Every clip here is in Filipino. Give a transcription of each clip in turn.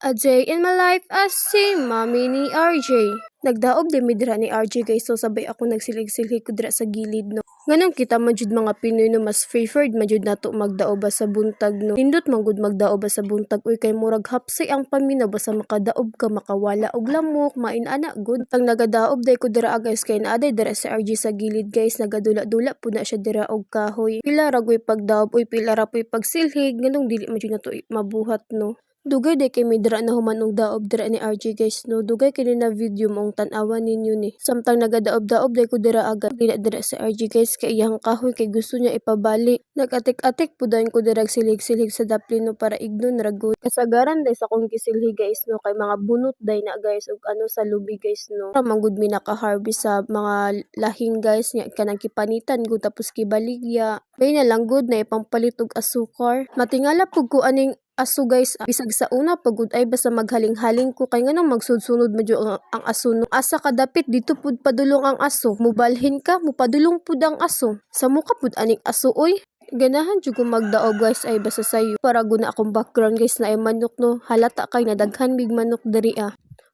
A day in my life as si mami ni RJ. Nagdaog di midra ni RJ guys, so sabay ako nagsilig-silig ko dira sa gilid no. Nganong kita man jud mga Pinoy no, mas favored man jud nato magdaog ba sa buntag no. Nindot man gud magdaog ba sa buntag, uy kay murag hapsay ang paminaw basta makadaog ka, makawala og lamok, main-ana gud. Ang nagadaog day ko dira guys, kay naaday dira sa RJ sa gilid guys, nagadula-dula pud na siya dira og kahoy. Pila ra gyud pagdaog, uy pila ra puy pagsilhig, nganong dili man jud nato mabuhat no. Dugay day kay may dira na human og daob dira ni RJ guys no. Dugay kini na video mong tan-awan ninyo ni. Samtang nagadaob-daob day ko dira agad dira sa RJ guys, kay iyang kahoy kay gusto niya ipabali. Nag-atik-atik pudayon ko dira silig-silig sa daplin no, para ignon ra gud. Kasagaran day sa kong kisilhi guys no, kay mga bunot day na guys ug ano sa lubi guys no. Para man gud mi naka-harvest sa mga lahing guys nya kanang kipanitan gud tapos kibaligya. May na lang gud na ipampalit og asukar. Matingala pug ko aning aso guys, bisag sa una pagud ay basta maghaling-haling ko kay nganong magsud-sunod medyo ang aso no. Asa ka dapit dito pud padulong ang aso, mubalhin ka mupadulong pud ang aso, sa mukha pud aning aso oy. Ganahan jud ko magdaog guys ay basta sayo, para guna akong background guys na ay manok no, halata kay nadaghan big manok diri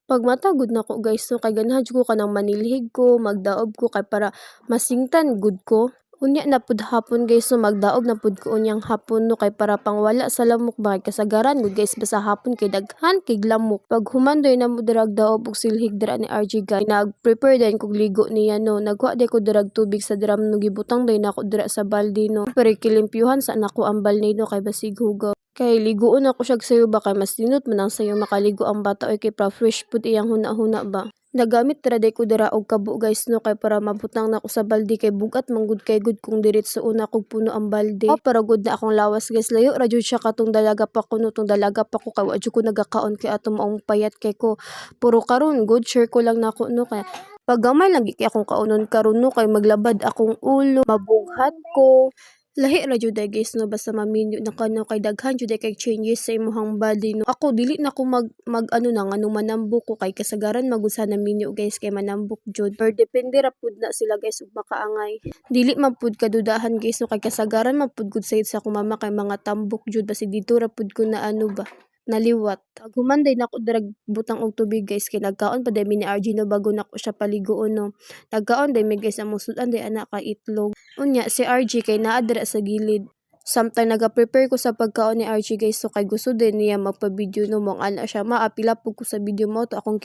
Pag matagod na ko guys no, kay ganahan jud ko kanang manilhig ko, magdaog ko kay para masingtan good ko. Unya na pud hapon guys, so magdaog na pud ko unyang hapon no, kay para pangwala sa lamok ba kasagaran gud guys basta hapon kay daghan kay lamok. Pag humandoy na mo dirag daob og silhig dira ni RJ guys, nag-prepare din kog ligo niya no. Nagwa day ko dirag tubig sa drum no, gibutang day nako dira sa balde no. Pero kilimpyuhan sa nako ang balde no, kay basig hugaw. Kay ligoon ako siya sayo ba, kay mas tinut man ang sayo makaligo ang bata oy, kay pra fresh pud iyang huna-huna ba. Nagamit ra day ko dira og kabo guys no, kay para mabutang na ko sa balde, kay bugat manggud kay gud kung diretso una kog puno ang balde. Para gud na akong lawas guys, layo ra jud siya katong dalaga pa ko no, tong dalaga pa ko kay wa jud ko nagakaon kay ato maong payat kay ko. Puro karon good share ko lang nako no, kay paggamay lang kay akong kaunon karon no, kay maglabad akong ulo, mabughat ko. Lahi ra jud guys no, basta maminyo na kano, kay daghan jud kay changes sa imong body no. Ako dili na ko mag ano na ngano manambok ko, kay kasagaran magusa na minyo guys kay manambok jud. Pero depende ra pud na sila guys ug makaangay. Dili man pud kadudahan guys no, kay kasagaran man pud gud sayod sa akong mama kay mga tambok jud, basi dito ra pud ko na ano ba naliwat. Pag humanday na ko dirag butang og tubig guys, kay nagkaon pa day mi ni RJ no bago na ko siya paligoon no. Nagkaon day mi guys among sudan day anak ka itlog. Unya si RJ kay naa dira sa gilid. Samtang naga-prepare ko sa pagkaon ni RJ guys, so kay gusto din niya magpa-video no, mong ana siya maapila po ko sa video mo to akong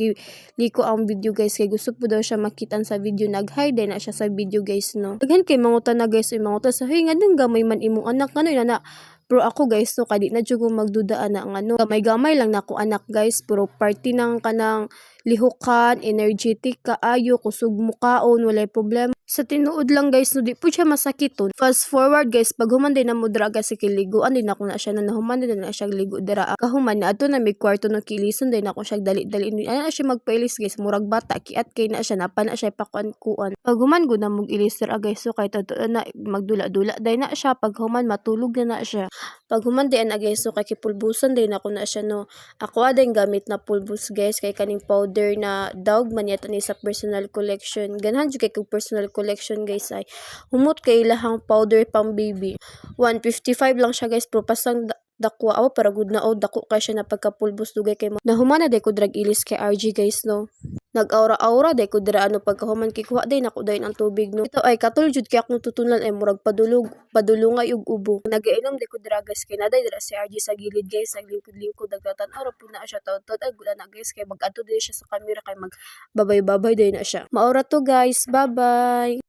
liko ang video guys, kay gusto po daw siya makitan sa video. Nag-hide din na siya sa video guys no. Daghan kay mangutan na guys, ay mangutan sa hey nga gamay man imong anak ngano na. Pero ako guys no, kadi na jud ko magdudaan na ano, gamay-gamay lang na ako anak guys, pero party nang kanang lihukan, energetic kaayo, kusog mukaon, walay problema. Sa tinuod lang guys no, di po siya masakiton. Fast forward guys, pag human din na mo draga sa kiliguan din ako na siya na nahuman din na siya ligo dira. Kahuman na ato na may kwarto no, kilison din ako siya dali-dali. Ano na siya magpailis guys, murag bata kiat kay na siya, napa na siya pakuan-kuan. Pag human gud na mog ilis dira guys, so kay totoo na magdula-dula day na siya. Pag human matulog na siya. Pag human din na guys, so kay kipulbusan din ako na siya no. Ako ading gamit na pulbus guys, kay kaning powder na dawg man yata ni sa personal collection. Ganahan jud kay kog personal collection guys, ay humot kay ilahang powder pang baby. 155 lang siya guys, pero pasang dakwa aw para good na dako kay siya na pagkapulbos dugay kay nahumana day ko drag ilis kay RJ guys no. Nag-aura-aura day ko dira ano, pagkahuman kay kuha day nako dayon ang tubig no. Ito ay katul jud kay akong tutunan ay murag padulungay ug ubo. Nagainom day ko dira guys, kay naday dira si RJ sa gilid guys, naglingkod-lingkod dagatan aura pud na siya taud-taud ay gula na guys, kay mag-adto day siya sa camera kay mag babay-babay day na siya. Maura to guys, bye bye.